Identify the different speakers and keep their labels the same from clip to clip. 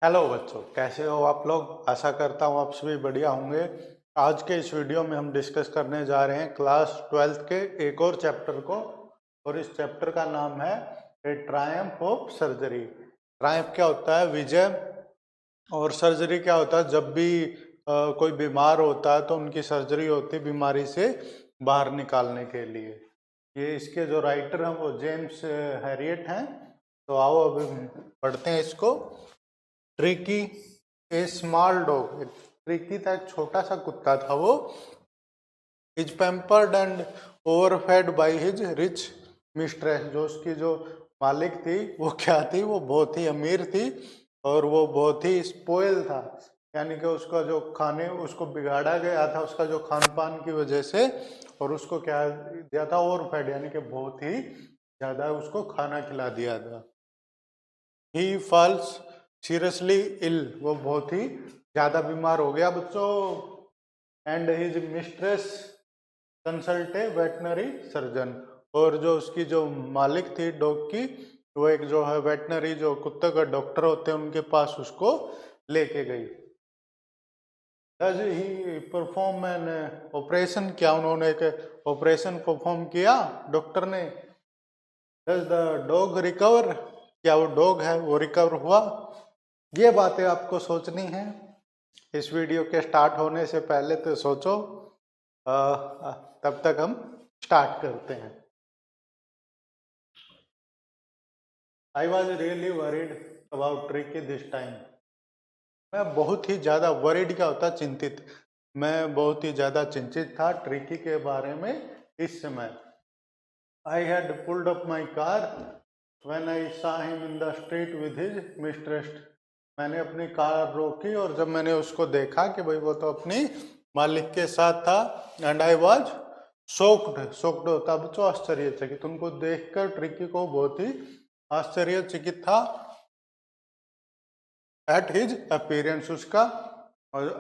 Speaker 1: Hello बच्चों, कैसे हो आप लोग। आशा करता हूँ आप सभी बढ़िया होंगे। आज के इस वीडियो में हम डिस्कस करने जा रहे हैं क्लास 12th के एक और चैप्टर को, और इस चैप्टर का नाम है ए ट्रायम्फ ऑफ सर्जरी। ट्रायम्फ क्या होता है? विजय। और सर्जरी क्या होता है? जब भी कोई बीमार होता है तो उनकी सर्जरी होती है बीमारी से बाहर निकालने के लिए। ये इसके जो राइटर हैं वो जेम्स हैरियट हैं। तो आओ अभी पढ़ते हैं इसको। Tricki a small dog. Tricki था, एक छोटा सा कुत्ता था वो। Is pampered and overfed by his rich mistress. जो उसकी जो मालिक थी वो क्या थी? वो बहुत ही अमीर थी और वो बहुत ही स्पॉइल था, यानी कि उसका जो खाने उसको बिगाड़ा गया था उसका जो खान पान की वजह से। और उसको क्या दिया था? ओवरफेड, यानी कि बहुत ही ज़्यादा उसको खाना खिला दिया था। ही फॉल्स सीरियसली इल। वो बहुत ही ज़्यादा बीमार हो गया बच्चों। And his mistress consult A veterinary surgeon. और जो उसकी जो मालिक थी डॉग की, वो एक जो है वेटनरी जो कुत्ते का डॉक्टर होते हैं उनके पास उसको लेके गई। Does he perform an operation. क्या उन्होंने एक ऑपरेशन परफॉर्म किया डॉक्टर ने? Does the dog recover. क्या वो डॉग है वो रिकवर हुआ? ये बातें आपको सोचनी है इस वीडियो के स्टार्ट होने से पहले, तो सोचो। तब तक हम स्टार्ट करते हैं। I was really worried about tricky this time. मैं बहुत ही ज़्यादा वरीड क्या होता है? चिंतित। मैं बहुत ही ज़्यादा चिंतित था ट्रिकी के बारे में इस समय। I had pulled up my car when I saw him in the street with his mistress। मैंने अपनी कार रोकी और जब मैंने उसको देखा कि भाई वो तो अपनी मालिक के साथ था। And I was shocked. Shocked होता बच्चों आश्चर्यचकित। उनको देखकर ट्रिकी को बहुत ही आश्चर्यचकित था। एट हिज अपीयरेंस, उसका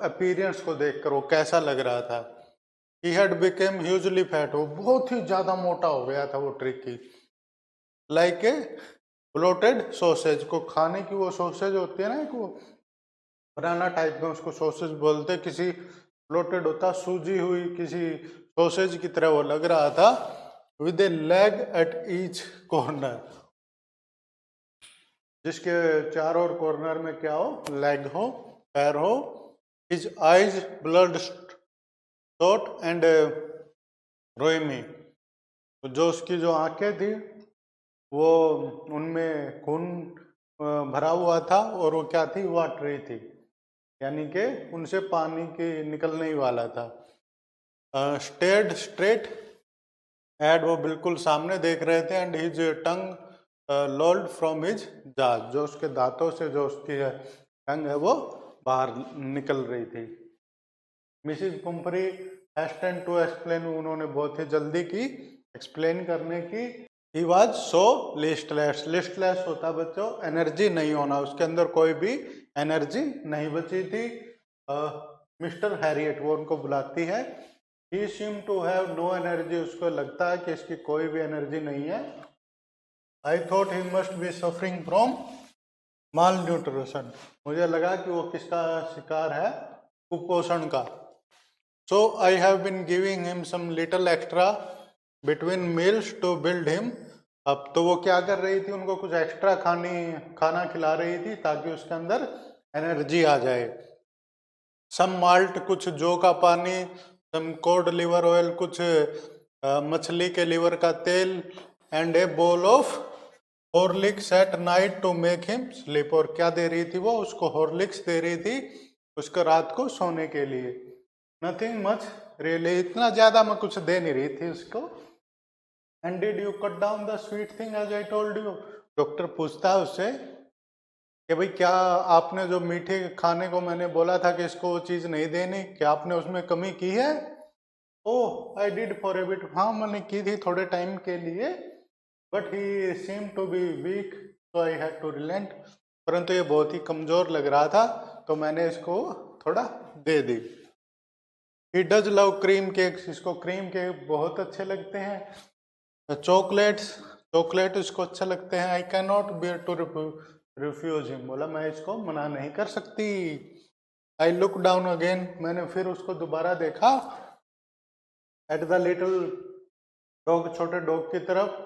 Speaker 1: अपीयरेंस को देखकर वो कैसा लग रहा था। He had became hugely fat. वो बहुत ही ज्यादा मोटा हो गया था वो tricky. Like a bloated sausage. को खाने की वो सॉसेज होती है ना, एक वो बनाना टाइप में उसको सॉसेज बोलते। किसी ब्लोटेड होता सूजी हुई किसी सॉसेज की तरह वो लग रहा था। With A leg at each corner. जिसके चारों ओर कॉर्नर में क्या हो? लेग हो, पैर हो। His eyes bloodshot and rheumy. जो उसकी जो आंखें थी वो उनमें खून भरा हुआ था और वो क्या थी? वाटरी थी, यानी कि उनसे पानी की निकलने ही वाला था। Stared straight ahead. वो बिल्कुल सामने देख रहे थे। And his tongue lolled from his jaws. जो उसके दांतों से जो उसकी टंग है वो बाहर निकल रही थी। Mrs Pumphrey hastened to explain. उन्होंने बहुत ही जल्दी की एक्सप्लेन करने की। He was so listless. Listless होता बच्चों एनर्जी नहीं होना, उसके अंदर कोई भी एनर्जी नहीं बची थी। मिस्टर हैरियट वो उनको बुलाती है। He seem to have no energy. उसको लगता है कि इसकी कोई भी एनर्जी नहीं है। I thought he must be suffering from malnutrition. मुझे लगा कि वो किसका शिकार है? कुपोषण का। So I have been giving him some little extra between meals to build him. अब तो वो क्या कर रही थी? उनको कुछ एक्स्ट्रा खाना खिला रही थी ताकि उसके अंदर एनर्जी आ जाए। सम माल्ट, कुछ जौ का पानी। सम कोड लिवर ऑयल, कुछ मछली के लिवर का तेल। And a bowl of Horlicks at night to make him sleep. और क्या दे रही थी वो? उसको हॉर्लिक्स दे रही थी उसको रात को सोने के लिए। Nothing much really. इतना ज्यादा मैं कुछ दे नहीं रही थी उसको। And did you cut down the sweet thing as I told you. Doctor पूछता है उससे कि भाई क्या आपने जो मीठे खाने को मैंने बोला था कि इसको वो चीज़ नहीं देनी, क्या आपने उसमें कमी की है? Oh I did for a bit. हाँ मैंने की थी थोड़े टाइम के लिए। But he seem to be weak so I had to relent. परंतु ये बहुत ही कमज़ोर लग रहा था तो मैंने इसको थोड़ा दे दी। He does love cream cakes. इसको क्रीम केक बहुत अच्छे लगते हैं। चॉकलेट्स, चॉकलेट इसको अच्छे लगते हैं। I can not bear to refuse him, बोला मैं इसको मना नहीं कर सकती। आई लुक डाउन अगेन, मैंने फिर उसको दोबारा देखा, एट द लिटिल डॉग, छोटे डॉग की तरफ।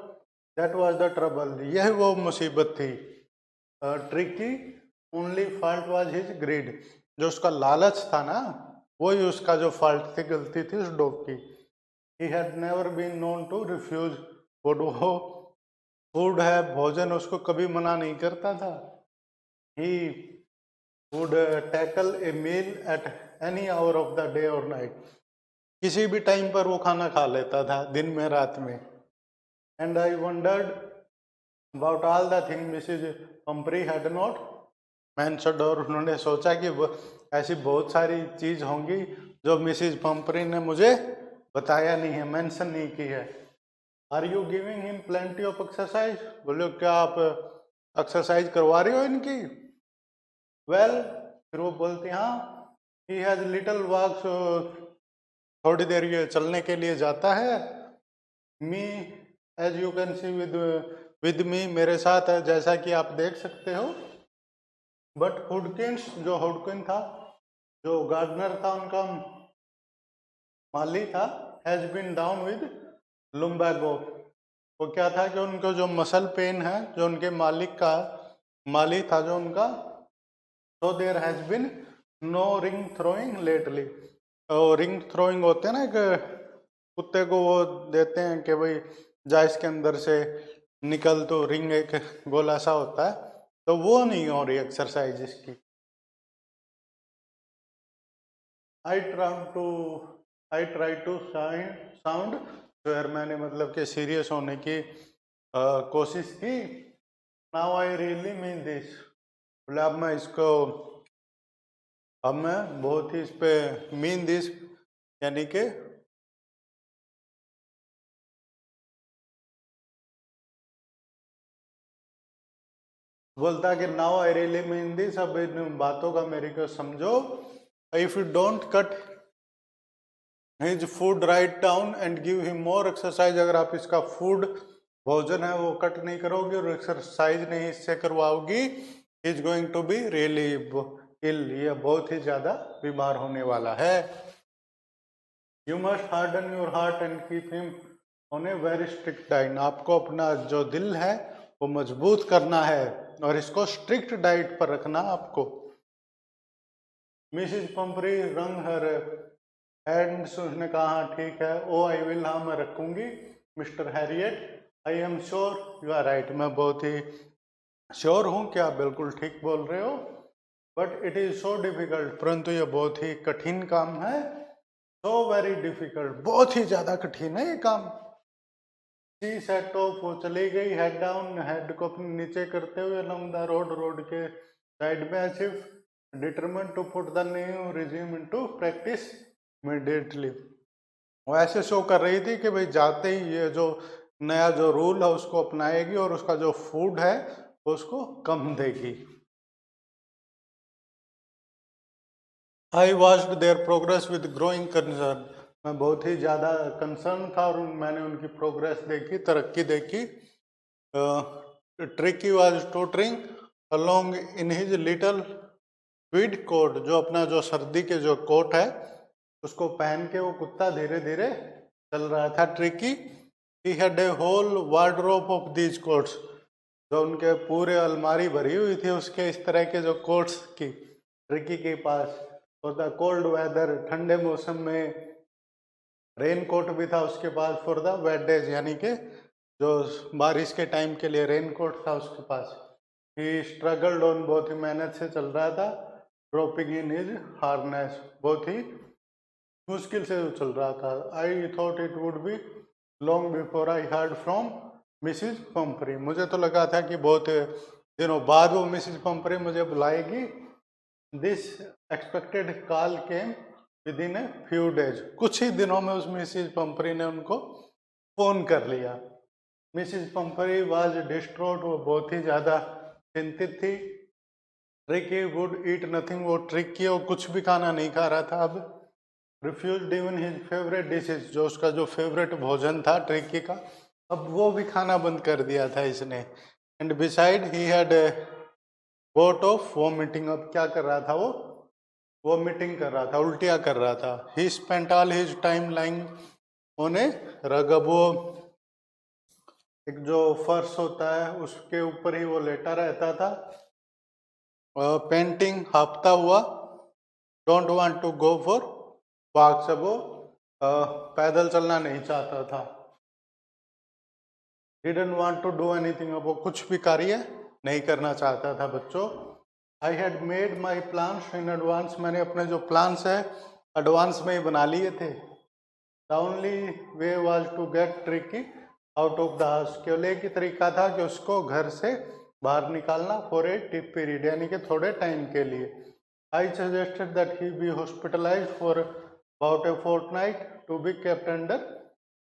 Speaker 1: दैट वाज द ट्रबल, यह वो मुसीबत थी। Tricki only fault was his greed, जो उसका लालच था ना, वही उसका जो फॉल्ट थी, गलती थी उस डॉग की। He had never been known to refuse food, वो फूड है, भोजन, उसको कभी मना नहीं करता था। He would tackle a meal at any hour of the day और नाइट, किसी भी टाइम पर वो खाना खा लेता था, दिन में रात में। And I wondered about all the thing Mrs Pumphrey had not mentioned, और उन्होंने सोचा कि ऐसी बहुत सारी चीज होंगी जो मिसेज पंपरी ने मुझे बताया नहीं है, मेंशन नहीं की है। Are you giving him plenty of exercise, बोलो क्या आप एक्सरसाइज करवा रही हो इनकी? वेल, फिर वो बोलती हाँ, ही हैज लिटिल वॉक्स, थोड़ी देर ये चलने के लिए जाता है। Me as you can see with me, मेरे साथ है, जैसा कि आप देख सकते हो। बट हुडकिंस, जो हुडकिन था, जो गार्डनर था, उनका माली था, हैज बीन डाउन विद लुम्बागो, वो क्या था कि उनको जो मसल पेन है, जो उनके माली था जो उनका, तो there has been no ring throwing lately. Ring throwing होते हैं ना, एक कुत्ते को वो देते हैं कि भाई जा इसके अंदर से निकल, तो रिंग एक गोला सा होता है, तो वो नहीं हो रही एक्सरसाइज इसकी। I try to sound fair, मैंने मतलब कि सीरियस होने की कोशिश की। Now I really mean this, बोले अब मैं इसको, अब मैं बहुत ही इस पे मीन दिस, यानी कि बोलता कि now I really mean this, अब इन बातों का मेरे को समझो। If you don't cut his food write down and give him more exercise, अगर आप इसका फूड, भोजन है, वो कट नहीं करोगे और एक्सरसाइज नहीं इससे करवाओगी, is going to be really ill, ये बहुत ही ज्यादा बीमार होने वाला है। You must harden your heart and keep him on a very strict diet, आपको अपना जो दिल है वो मजबूत करना है और इसको स्ट्रिक्ट डाइट पर रखना आपको। मिसिज पंपरी रंग हर हैंड्स, उसने कहा हाँ ठीक है। ओ आई विल, हाँ मैं रखूंगी। Mister Harriet, I am sure you are right, मैं बहुत ही श्योर हूँ कि आप बिल्कुल ठीक बोल रहे हो। But it is so difficult, परंतु ये बहुत ही कठिन काम है। सो वेरी डिफिकल्ट, बहुत ही ज्यादा कठिन है ये काम। सी सेट ऑफ, वो चली गई, हेड डाउन, हेड को अपने नीचे करते हुए, अलॉन्ग द रोड, रोड के साइड में, as if determined to put the new regime into practice immediately. वो ऐसे शो कर रही थी कि भाई जाते ही ये जो नया जो रूल है उसको अपनाएगी और उसका जो फूड है वो उसको कम देगी। I watched there progress with growing concern, मैं बहुत ही ज़्यादा कंसर्न था और मैंने उनकी प्रोग्रेस देखी, तरक्की देखी। Tricki was tottering along in his little tweed coat, जो अपना जो सर्दी के जो कोट है उसको पहन के वो कुत्ता धीरे धीरे चल रहा था। Tricki he had a whole wardrobe of these coats, जो उनके पूरे अलमारी भरी हुई थी उसके इस तरह के जो कोट्स की, ट्रिकी के पास। फॉर द कोल्ड वेदर, ठंडे मौसम में। रेन कोट भी था उसके पास। फॉर द वेट डेज, यानी कि जो बारिश के टाइम के लिए रेन कोट था उसके पास। ही स्ट्रगल्ड ऑन, बहुत ही मेहनत से चल रहा था। ड्रॉपिंग इन हिज हार्नेस, बहुत ही मुश्किल से चल रहा था। I thought it would be long before I heard from Mrs Pumphrey, मुझे तो लगा था कि बहुत दिनों बाद वो मिसिज पंपरी मुझे बुलाएगी। This expected call came within a few days, कुछ ही दिनों में उस मिसिज पंपरी ने उनको फोन कर लिया। मिसिज पंपरी वाज डिस्ट्रॉट, वो बहुत ही ज़्यादा चिंतित थी। ट्रिकी वुड ईट नथिंग, वो ट्रिकी वो कुछ भी खाना नहीं खा रहा था अब। Refused even his favourite dishes, जो उसका जो फेवरेट भोजन था ट्रिकी का, अब वो भी खाना बंद कर दिया था इसने। And beside he had got of vomiting. अब क्या कर रहा था वो? वॉमिटिंग कर रहा था, उल्टियाँ कर रहा था। He spent all his time lying on a rug. अब वो एक जो फर्श होता है उसके ऊपर ही वो लेटा रहता था, पेंटिंग, हांफता हुआ। Don't want to go for walk. सब वो पैदल चलना नहीं चाहता था। Didn't want to do anything. अब वो कुछ भी कार्य नहीं करना चाहता था बच्चों। I had made my plans in advance. मैंने अपने जो प्लान्स है एडवांस में ही बना लिए थे। The only way was to get Tricki out of the house. केवल एक ही तरीका था कि उसको घर से बाहर निकालना, फॉर ए टिप पीरियड, यानी कि थोड़े टाइम के लिए। I suggested that he be hospitalised for about a fortnight to be kept under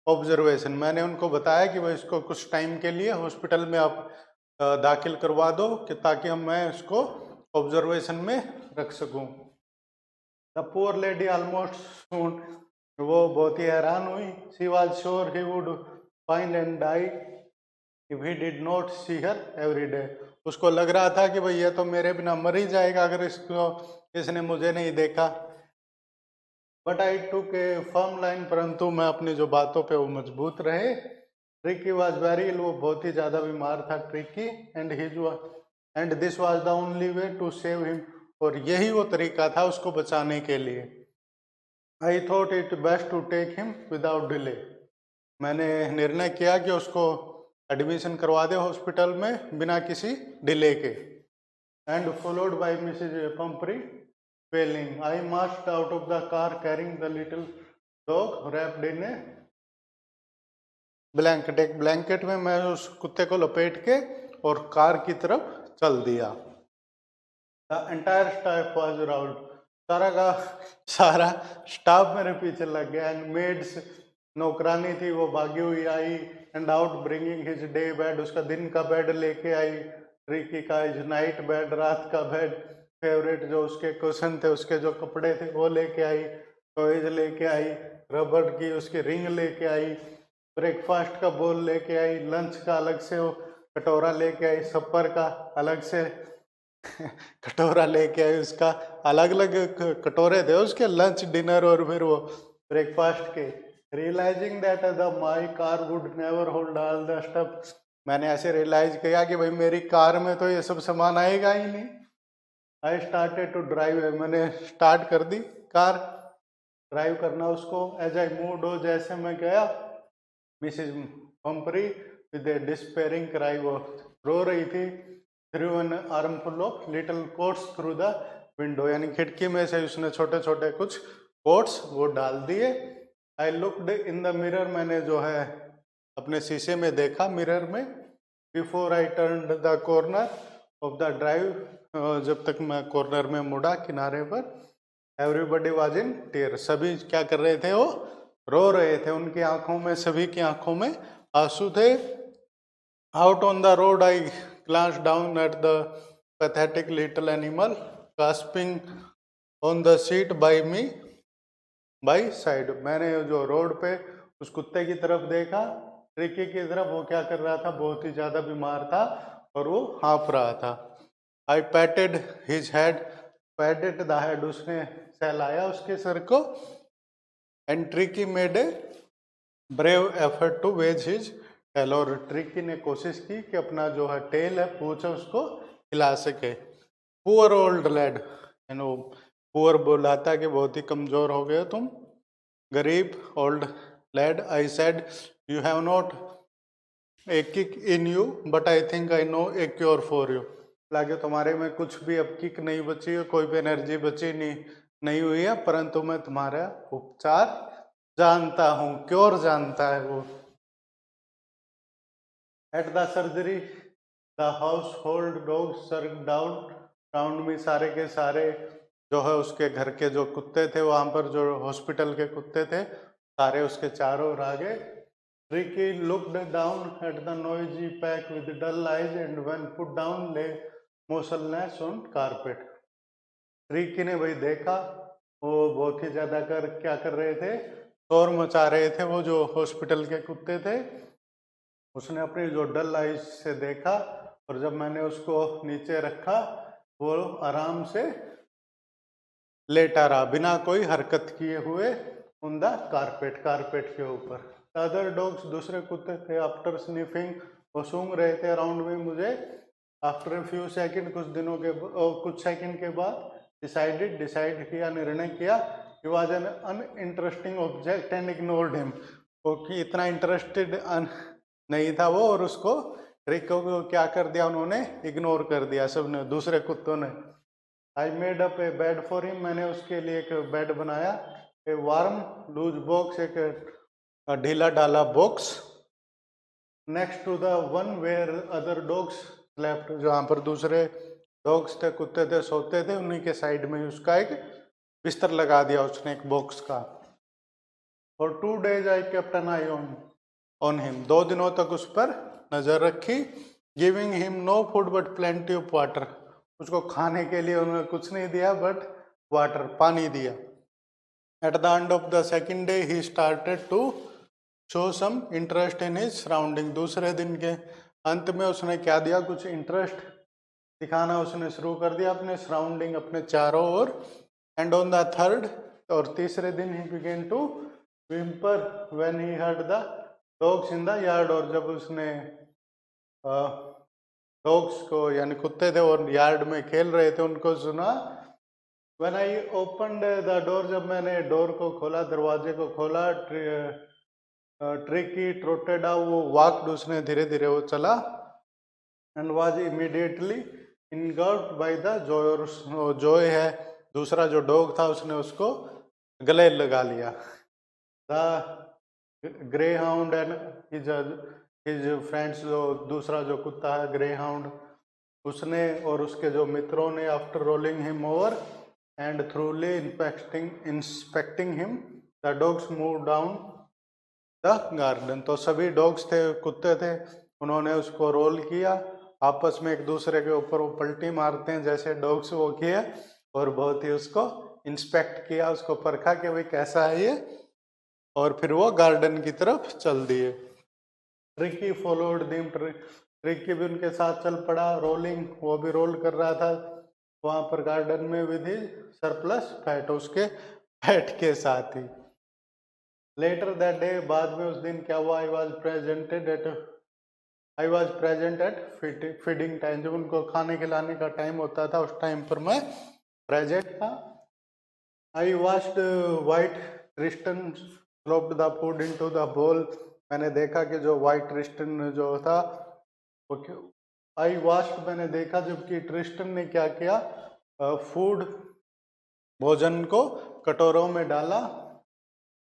Speaker 1: observation. मैंने उनको बताया कि भाई इसको कुछ टाइम के लिए हॉस्पिटल में आप दाखिल करवा दो कि ताकि मैं इसको ऑब्जर्वेशन में रख सकूं। The poor lady almost swooned, वो बहुत ही हैरान हुई। She was sure he would find and die if he did not see her every day. उसको लग रहा था कि भाई ये तो मेरे बिना मर ही जाएगा अगर इसने मुझे नहीं देखा। But I took A firm line, परंतु मैं अपनी जो बातों पे वो मजबूत रहे। ट्रिकी वॉज वेरी इल, वो बहुत ही ज्यादा बीमार था Tricki. And this was the only way to save him, और यही वो तरीका था उसको बचाने के लिए। I thought it best to take him without delay. मैंने निर्णय किया कि उसको एडमिशन करवा दे हॉस्पिटल में बिना किसी डिले के। And followed by Mrs Pumphrey Failing, I marched out of the car carrying the little dog wrapped in a blanket। एक ब्लैंकेट में मैं उस कुत्ते को लपेट के और कार की तरफ चल दिया। The entire staff was around, सारा का सारा स्टाफ मेरे पीछे लग गया। एंड मेड्स, नौकरानी थी, वो भागी हुई आई। And out bringing his day bed, उसका दिन का बेड लेके आई। ट्रिकी का हिज नाइट बेड, रात का बेड। फेवरेट जो उसके कुशन थे, उसके जो कपड़े थे वो लेके आई। टॉयज लेके आई, रबड़ की उसकी रिंग लेके आई। ब्रेकफास्ट का बोल लेके आई, लंच का अलग से वो कटोरा लेके आई, सपर का अलग से कटोरा लेके आई। उसका अलग अलग कटोरे थे उसके, लंच, डिनर और फिर वो ब्रेकफास्ट के। Realising that the my car would never hold all the stuff, मैंने ऐसे रियलाइज किया कि भाई मेरी कार में तो ये सब सामान आएगा ही नहीं। आई स्टार्टेड टू ड्राइव, मैंने स्टार्ट कर दी कार ड्राइव करना उसको। एज आई मूव्ड, जैसे मैं गया, Mrs Pumphrey with a despairing cry, वो रो रही थी। Through an armful of little coats through the window, यानी खिड़की में से उसने छोटे छोटे कुछ कोट्स वो डाल दिए। I looked in the mirror, मैंने जो है अपने शीशे में देखा मिरर में। Before I turn the corner of the drive, जब तक मैं कॉर्नर में मुड़ा किनारे पर। एवरीबडी वाज इन टीयर, सभी क्या कर रहे थे? वो रो रहे थे। उनकी आंखों में, सभी की आंखों में आंसू थे। Out on the road I glanced down at the pathetic little animal gasping on the seat by me by side. मैंने जो रोड पे उस कुत्ते की तरफ देखा, ट्रिकी की तरफ, वो क्या कर रहा था? बहुत ही ज्यादा बीमार था और वो हाँफ रहा था। I patted his head, patted the head, उसने सहलाया उसके सर को। And Tricki made a brave effort to wag his tail, और ट्रिकी ने कोशिश की कि अपना जो है टेल है, पूछ है, उसको हिला सके। Poor old lad, no poor बुलाता कि बहुत ही कमजोर हो गए तुम, गरीब। Old lad, I said you have not a kick in you but I think I know a cure for you. लागे तुम्हारे में कुछ भी अब किक नहीं बची है, कोई भी एनर्जी बची नहीं हुई है, परंतु मैं तुम्हारा उपचार जानता हूँ, क्योर जानता है वो। At the surgery the household dog serve down round me, सारे के सारे जो है उसके घर के जो कुत्ते थे, वहां पर जो हॉस्पिटल के कुत्ते थे, सारे उसके चारों ओर आ गए। Ricky looked down at the noisy pack with dull eyes and when put down lay motionless on carpet. Ricky ने भाई देखा, वो बहुत ही ज्यादा क्या कर रहे थे? शोर मचा रहे थे वो जो हॉस्पिटल के कुत्ते थे। उसने अपनी जो डल आइज से देखा, और जब मैंने उसको नीचे रखा वो आराम से लेटा रहा बिना कोई हरकत किए हुए ऑन द कारपेट के ऊपर। द अदर डॉग्स, दूसरे कुत्ते थे, आफ्टर स्निफिंग, वो सूंघ रहे थे अराउंड में मुझे। आफ्टर फ्यू सेकंड, कुछ सेकंड के बाद डिसाइड किया, निर्णय किया कि was an uninteresting object and ignored him, वो कि इतना इंटरेस्टेड नहीं था वो, और उसको ट्रिक को क्या कर दिया उन्होंने, इग्नोर कर दिया सबने, दूसरे कुत्तों ने। I made up A bed for him, मैंने उसके लिए एक बेड बनाया। ए वार्म लूज बॉक्स, एक ढीला डाला box, next to the one where other dogs slept, जहाँ पर दूसरे डॉग्स थे, कुत्ते थे, सोते थे, उन्हीं के साइड में उसका एक बिस्तर लगा दिया उसने, एक बॉक्स का। For 2 days I kept an eye on him, 2 दिनों तक उस पर नजर रखी। Giving him no food but plenty of water, उसको खाने के लिए उन्होंने कुछ नहीं दिया बट वाटर, पानी दिया। At the end of the second day he started to show some interest in his surrounding, दूसरे दिन के अंत में उसने क्या दिया, कुछ इंटरेस्ट दिखाना उसने शुरू कर दिया अपने सराउंडिंग, अपने चारों ओर। एंड ऑन द थर्ड, और तीसरे दिन he began to whimper when he heard the dogs in the yard, और जब उसने डॉग्स को, यानी कुत्ते थे और यार्ड में खेल रहे थे, उनको सुना। When I opened the door, जब मैंने डोर को खोला, दरवाजे को खोला, ट्रिकी ट्रोटेड आउट, वो वॉक्ड, उसने धीरे धीरे वो चला। And was immediately इनगल्फ्ड by the Joy, और जॉय है दूसरा जो डॉग था, उसने उसको गले लगा लिया। The grey hound and his friends, जो दूसरा जो कुत्ता है ग्रे हाउंड, उसने और उसके जो मित्रों ने, after rolling him over and थ्रूली inspecting him, the dogs move down the garden, तो सभी डॉग्स थे, कुत्ते थे, उन्होंने उसको रोल किया, आपस में एक दूसरे के ऊपर वो पलटी मारते हैं जैसे डॉग्स, वो किया, और बहुत ही उसको इंस्पेक्ट किया, उसको परखा कि भाई कैसा है ये, और फिर वो गार्डन की तरफ चल दिए। ट्रिकी फॉलोड दिम, ट्रिकी भी उनके साथ चल पड़ा, रोलिंग, वो भी रोल कर रहा था वहां पर गार्डन में, विद हिज सरप्लस फैट, उसके फैट के साथ ही। लेटर दैट डे, बाद में उस दिन क्या हुआ, I was present at feeding time, जब उनको खाने खिलाने का टाइम होता था उस टाइम पर मैं प्रेजेंट था। I watched while Tristan slopped the food into the bowl, मैंने देखा कि जो वाइट ट्रिस्टन जो था वो, आई वॉच्ड, मैंने देखा जबकि ट्रिस्टन ने क्या किया, फूड, भोजन को कटोरों में डाला।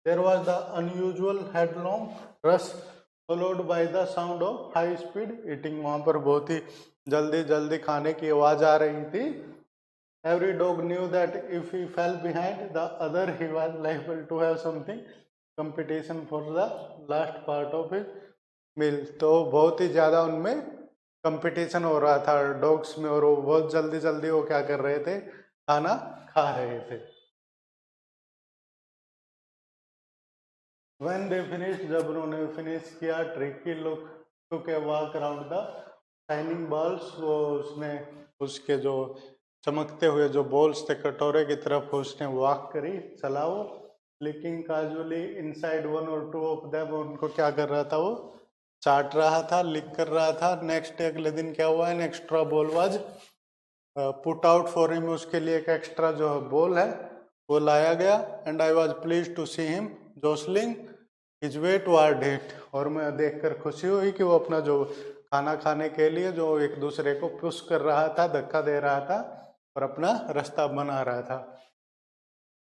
Speaker 1: There was the unusual headlong rush followed by the sound of high speed eating, वहाँ पर बहुत ही जल्दी जल्दी खाने की आवाज आ रही थी। Every dog knew that if he fell behind the other, he was liable to have something competition for the last part of his meal, तो बहुत ही ज़्यादा उनमें कंपटीशन हो रहा था डॉग्स में, और वो बहुत जल्दी जल्दी वो क्या कर रहे थे, खाना खा रहे थे। When they finished, जब उन्होंने फिनिश किया, tricky look took a walk around the shining balls, वो उसने उसके जो चमकते हुए जो बॉल्स थे कटोरे की तरफ उसने वॉक करी, चला वो, licking casually inside 1 or 2 of them, उनको क्या कर रहा था, वो चाट रहा था, लिक कर रहा था। नेक्स्ट डे, अगले दिन क्या हुआ, an extra ball was put out for him, उसके लिए एक एक्स्ट्रा जो बॉल है वो लाया गया। And I was pleased to see him jostling his way toward it, और मैं देखकर खुशी हुई कि वो अपना जो खाना खाने के लिए जो एक दूसरे को पुश कर रहा था, धक्का दे रहा था और अपना रास्ता बना रहा था।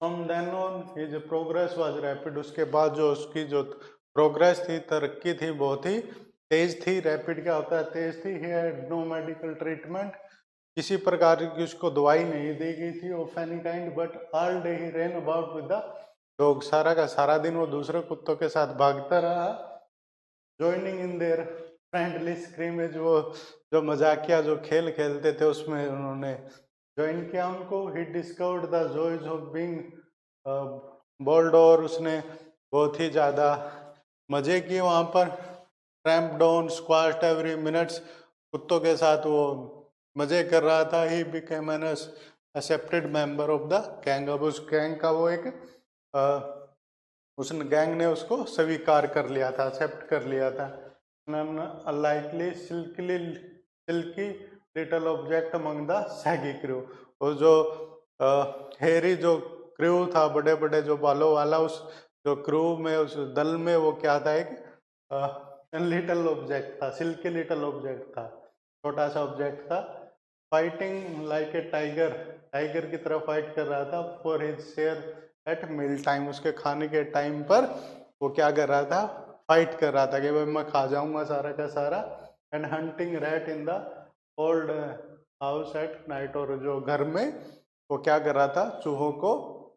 Speaker 1: From then on his progress was rapid, उसके बाद जो उसकी जो प्रोग्रेस थी, तरक्की थी, बहुत ही तेज थी। रैपिड क्या होता है, तेज थी। He had no medical treatment, किसी प्रकार की उसको दवाई नहीं दी गई थी of any kind, but all day he ran about with the dog, सारा का सारा दिन वो दूसरे कुत्तों के साथ भागता रहा। ज्वाइनिंग इन देयर फ्रेंडली स्क्रीमेज, वो जो मजाकिया जो खेल खेलते थे उसमें उन्होंने ज्वाइन किया उनको। He discovered the joys of being bold, और उसने बहुत ही ज़्यादा मज़े किए वहाँ पर। Tramp down squashed every minutes, कुत्तों के साथ वो मजे कर रहा था। He became an accepted member of the gang. अब उस गैंग का वो एक उस गैंग ने उसको स्वीकार कर लिया था, एक्सेप्ट कर लिया था। Unlikely silky little object among the shaggy crew. वो जो हेरी जो क्रू था, बड़े बड़े जो बालों वाला, उस जो क्रू में, उस दल में वो क्या था, एक लिटल ऑब्जेक्ट था, सिल्की लिटल ऑब्जेक्ट था, छोटा सा ऑब्जेक्ट था। Fighting like a tiger, tiger की तरह फाइट कर रहा था। For his share at meal time, उसके खाने के टाइम पर वो क्या कर रहा था, फाइट कर रहा था कि भाई मैं खा जाऊंगा सारा का सारा। And hunting rat in the old house at night, और जो घर में वो क्या कर रहा था, चूहों को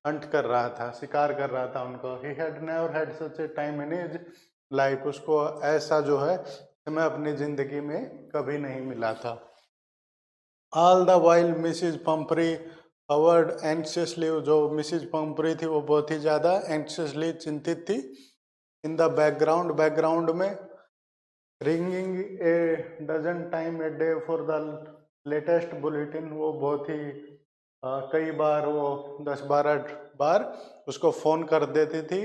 Speaker 1: हंट कर रहा था, शिकार कर रहा था उनको। ही had never had such A time in his life, उसको ऐसा जो है मैं अपनी जिंदगी में कभी नहीं मिला था। All the while Mrs Pumphrey hovered anxiously, जो मिसिज पंपरी थी वो बहुत ही ज़्यादा एंक्सियसली चिंतित थी। इन द बैकग्राउंड, बैकग्राउंड में ringing a dozen time a day for the latest bulletin, वो बहुत ही कई बार वो 10-12 बार उसको फ़ोन कर देती थी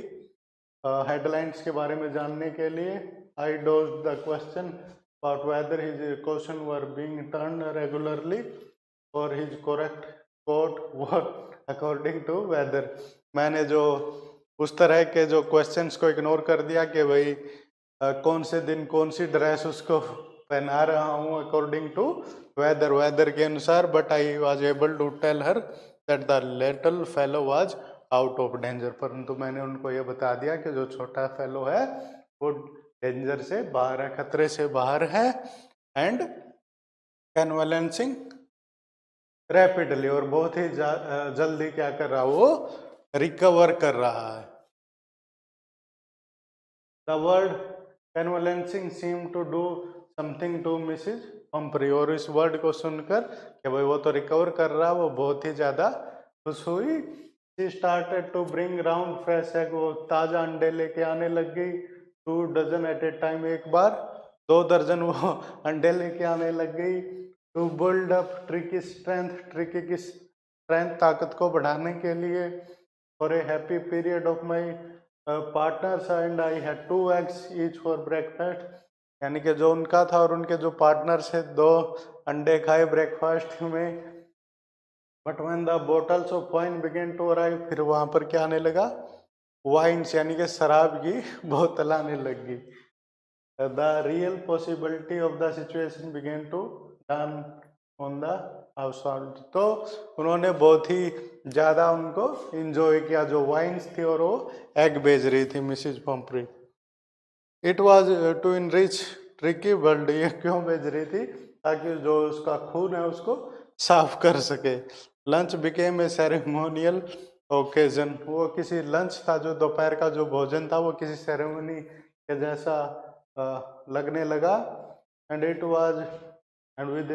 Speaker 1: हेडलाइंस के बारे में जानने के लिए। I dodged the question about whether his question were being turned regularly और his correct coat were according to weather. मैंने जो उस तरह के जो क्वेश्चंस को इग्नोर कर दिया कि भाई कौन से दिन कौन सी ड्रेस उसको पहना रहा हूँ अकॉर्डिंग टू वेदर, वेदर के अनुसार। But I was able to tell her that the little fellow was out of danger, परंतु मैंने उनको ये बता दिया कि जो छोटा फेलो है वो डेंजर से बाहर है, खतरे से बाहर है। एंड कन्वलेंसिंग रैपिडली, और बहुत ही जल्दी क्या कर रहा, वो रिकवर कर रहा है। The word convalescing seem to do something to Mrs Pumphrey, और इस वर्ड को सुनकर कि भाई वो तो रिकवर कर रहा, वो बहुत ही ज्यादा खुश हुई। She started to bring round fresh egg, वो ताजा अंडे लेके आने लग गई। 2 डजन एट ए टाइम, एक बार 2 दर्जन वो अंडे लेके आने लग गई। To build up Tricki strength, Tricki की स्ट्रेंथ, ताकत को बढ़ाने के लिए। For a happy period of my partners and I had 2 eggs each for breakfast, यानी कि जो उनका था और उनके जो पार्टनर्स है 2 अंडे खाए ब्रेकफास्ट में। But when the bottles of wine began to arrive, फिर वहां पर क्या आने लगा, वाइन्स यानी कि शराब की बोतल आने लग गई। The real possibility of the situation began to dawn on the household, तो उन्होंने बहुत ही ज़्यादा उनको इंजॉय किया जो वाइन्स थी, और वो एग बेच रही थी Mrs Pumphrey. It was to enrich tricky world, ये क्यों बेच रही थी, ताकि जो उसका खून है उसको साफ कर सके। Lunch became a ceremonial occasion, वो किसी लंच था, जो दोपहर का जो भोजन था वो किसी सेरेमनी के जैसा लगने लगा। And it was and with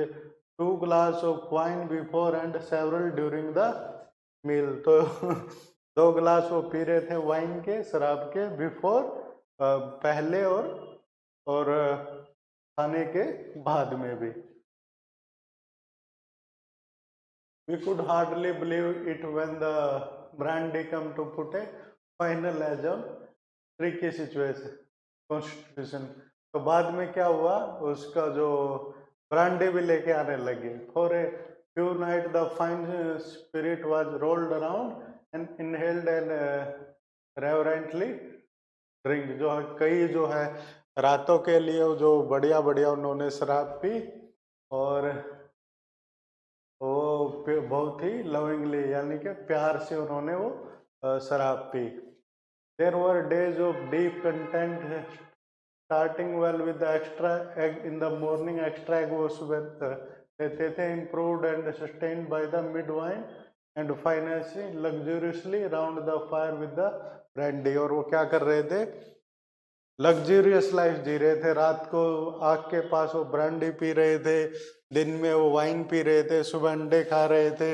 Speaker 1: 2 glass of wine before and several during the meal, तो 2 गिलास वो पी रहे थे वाइन के, शराब के, बिफोर पहले और खाने के बाद में भी। We could hardly believe it when the brandy come to put a final edge on tricky situation constitution, तो बाद में क्या हुआ, उसका जो ब्रांडी भी लेके आने लगे। For a few night the fine spirit was rolled around and inhaled and reverently drink, जो है कई जो है रातों के लिए जो बढ़िया बढ़िया उन्होंने शराब पी, और वो बहुत ही लविंगली यानी कि प्यार से उन्होंने वो शराब पी। There were days of deep content, starting well with the extra egg in the morning, extra egg वो सुबह लेते थे, improved and sustained by the mid wine and financing luxuriously round the fire with the brandy, और वो क्या कर रहे थे, लग्जूरियस लाइफ जी रहे थे। रात को आग के पास वो ब्रांडी पी रहे थे, दिन में वो वाइन पी रहे थे, सुबह अंडे खा रहे थे।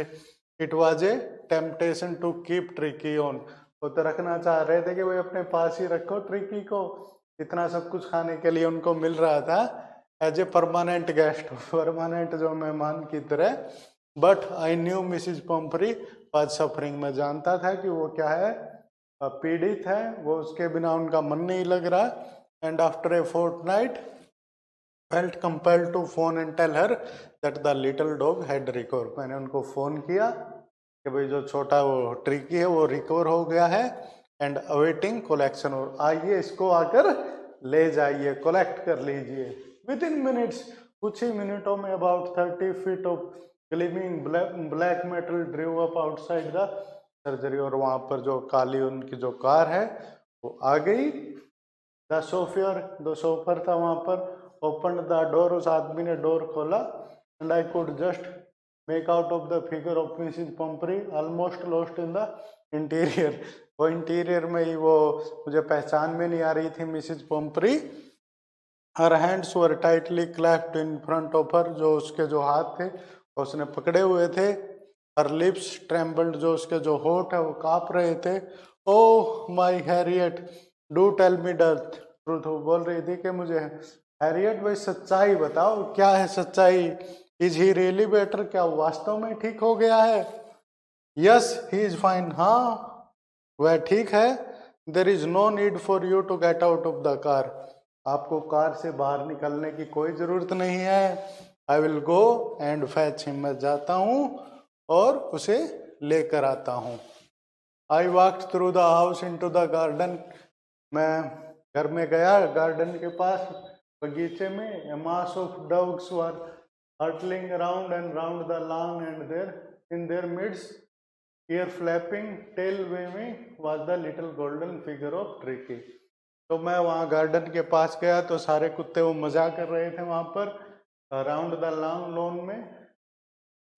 Speaker 1: It was a temptation to keep Tricki on, वो तो रखना चाह रहे थे कि भाई अपने पास ही रखो ट्रिकी को, इतना सब कुछ खाने के लिए उनको मिल रहा था। As a permanent guest, permanent जो मेहमान की तरह। But I knew Mrs Pumphrey was suffering, मैं जानता था कि वो क्या है, पीड़ित है, वो उसके बिना उनका मन नहीं लग रहा। And after a fortnight felt compelled to phone and tell her that the little dog had recover. मैंने उनको फोन किया कि भाई जो छोटा वो ट्रिकी है वो रिकवर हो गया है, एंड अवेटिंग कलेक्शन, और आइए इसको आकर ले जाइए, कलेक्ट कर लीजिए। विद इन मिनट्स, कुछ ही मिनटों में about 30 feet of gleaming black metal ड्रीव up outside the surgery, और वहां पर जो काली उनकी जो कार है वो आ गई। द सोफियर, जो सोफर था वहां पर, ओपन द डोर, उस आदमी ने डोर खोला, and I could just make out of the figure of Mrs Pumphrey almost lost in the interior. वो इंटीरियर में ही वो मुझे पहचान में नहीं आ रही थी Mrs Pumphrey. Her hands were tightly clasped in front of her, जो उसके जो हाथ थे उसने पकड़े हुए थे। हर लिप्स ट्रेम्बल्ड, जो उसके जो होठ है वो कांप रहे थे। Oh my Harriet do tell me the truth, वो बोल रही थी कि मुझे हैरियट भाई सच्चाई बताओ, क्या है सच्चाई। इज ही रियली बेटर, क्या वो वास्तव में ठीक हो गया है। यस ही इज फाइन, हाँ वह ठीक है। There is no need for you to get out of the car, आपको कार से बाहर निकलने की कोई जरूरत नहीं है। I will go and fetch him, मैं जाता हूँ और उसे लेकर आता हूँ। I walked through the house into the garden, मैं घर में गया, गार्डन के पास, बगीचे में। A mass of dogs were hurtling around and round the lawn, and there in their midst, ear flapping, tail waving, was the little golden figure of Tricky। तो मैं वहाँ गार्डन के पास गया तो सारे कुत्ते वो मजा कर रहे थे वहाँ पर अराउंड द लॉन में,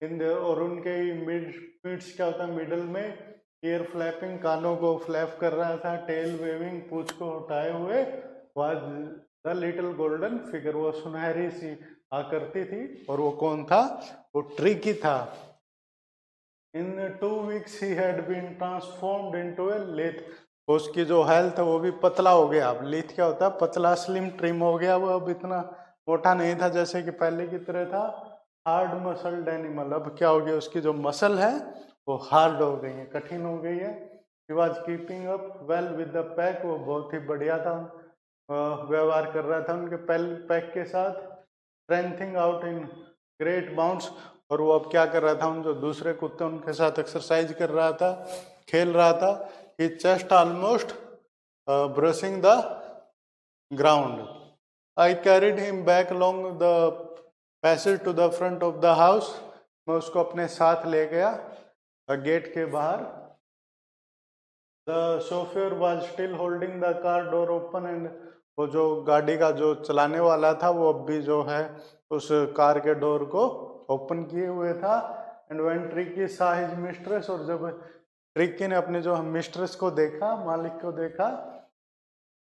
Speaker 1: इन और उनके मिड्स क्या होता है, मिडल में। ईयर फ्लैपिंग, कानों को फ्लैप कर रहा था। टेल वेविंग, पूंछ को उठाए हुए। Was the little golden figure, वो सुनहरी सी आकृति थी। और वो कौन था, वो ट्रिकी था। In 2 weeks he had been transformed into a lithe, उसकी जो हेल्थ है वो भी पतला हो गया। अब लिथ क्या होता है, पतला, स्लिम, ट्रिम हो गया वो, अब इतना मोटा नहीं था जैसे कि पहले की तरह था। हार्ड मसल्ड एनिमल, अब क्या हो गया, उसकी जो मसल है वो हार्ड हो गई है, कठिन हो गई है। He was keeping up well with the pack, वो बहुत ही बढ़िया था, व्यवहार कर रहा था उनके पैक के साथ। Strengthening out in great bounds, और वो अब क्या कर रहा था, उन जो दूसरे कुत्ते उनके साथ एक्सरसाइज कर रहा था, खेल रहा था। He just almost brushing the ground. I carried him back along the passage to the front of the house, मैं उसको अपने साथ ले गया गेट के बाहर। The chauffeur was still holding the car door open, and वो जो गाड़ी का जो चलाने वाला था वो अब भी जो है उस कार के डोर को ओपन किए हुए था। एंड व्हेन ट्रिकी सा हिज मिस्ट्रेस, और जब ट्रिकी ने अपने जो मिस्ट्रेस को देखा, मालिक को देखा,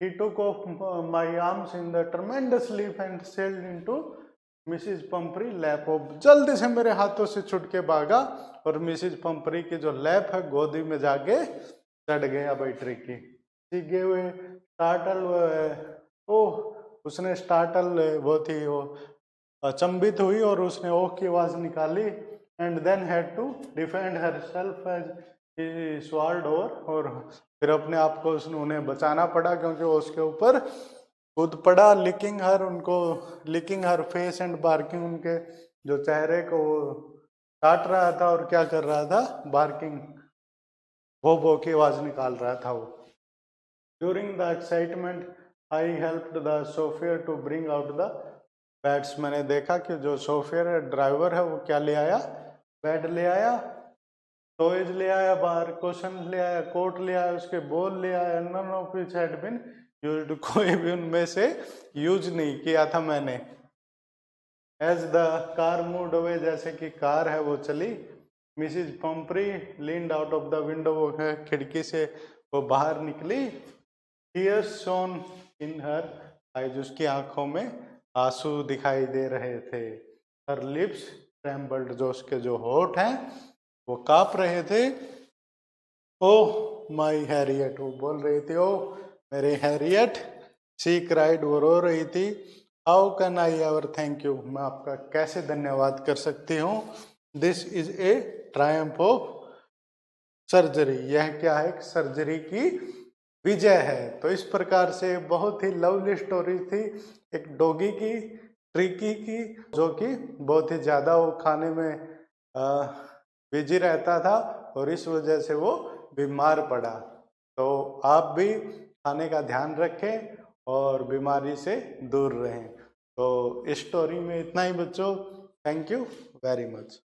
Speaker 1: he took off my arms in the tremendous leap and sailed into Mrs Pumphrey lap, जल्दी से मेरे हाथों से छुट के भागा और मिसिज पंपरी की जो लैप है गोदी में जाके चढ़ गया भाई tricky. She gave a startle, ओह उसने स्टार्टल, वो थी वो अचंभित हुई और उसने ओह की आवाज निकाली। And then had to defend herself as he sword over, और फिर अपने आप को उसने उन्हें बचाना पड़ा क्योंकि वो उसके ऊपर कूद पड़ा। लिकिंग हर, उनको licking her face and barking, उनके जो चेहरे को वो काट रहा था और क्या कर रहा था, बार्किंग, भो की आवाज निकाल रहा था वो। During the excitement I helped the chauffeur to bring out the bats, मैंने देखा कि जो सोफियर है, ड्राइवर है, वो क्या ले आया, बैट ले आया, टॉयज ले आया, बाहर क्वेश्चन ले आया, कोट ले आया, उसके बॉल ले आया। None of which had been used, कोई भी उनमें से यूज नहीं किया था मैंने। As the car moved away, जैसे कि कार है वो चली, Mrs Pumphrey leaned out of the window, वो खिड़की से वो बाहर निकली। Tears shone in her eyes, उसकी आंखों में आंसू दिखाई दे रहे थे। हर लिप्स ट्रेम्बल्ड, जो उसके जो होठ हैं वो कांप रहे थे। ओह माई हैरियट, वो बोल रही थी, ओ मेरे हैरियट। शी क्राइड, वो रो रही थी। How can I ever thank you, मैं आपका कैसे धन्यवाद कर सकती हूँ। This is a Triumph of surgery, यह क्या है, सर्जरी की विजय है। तो इस प्रकार से बहुत ही लवली स्टोरी थी एक डॉगी की, ट्रिकी की, जो कि बहुत ही ज़्यादा वो खाने में बिजी रहता था और इस वजह से वो बीमार पड़ा। तो आप भी खाने का ध्यान रखें और बीमारी से दूर रहें। तो इस स्टोरी में इतना ही बच्चों, थैंक यू वेरी मच।